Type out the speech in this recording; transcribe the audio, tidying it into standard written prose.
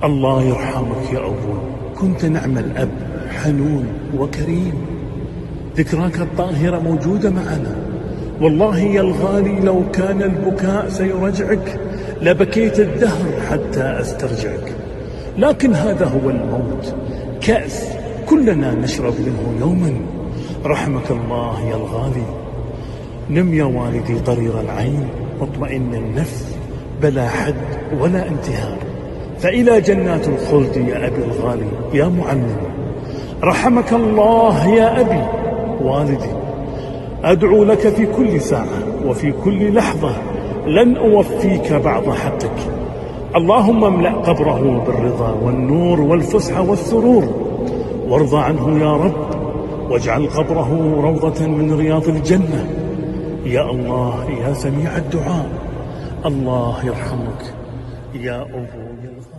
الله يرحمك يا أبوي، كنت نعم الأب، حنون وكريم. ذكراك الطاهرة موجودة معنا. والله يا الغالي لو كان البكاء سيرجعك لبكيت الدهر حتى أسترجعك. لكن هذا هو الموت، كأس كلنا نشرب منه يوما. رحمك الله يا الغالي. نم يا والدي ضرير العين مطمئن النفس، بلا حد ولا انتهاء، فإلى جنات الخلد يا أبي الغالي يا معلم. رحمك الله يا أبي والدي. أدعو لك في كل ساعة وفي كل لحظة، لن أوفيك بعض حقك. اللهم املأ قبره بالرضا والنور والفسحة والسرور، وارض عنه يا رب، واجعل قبره روضة من رياض الجنة. يا الله يا سميع الدعاء، الله يرحمك يا أبو.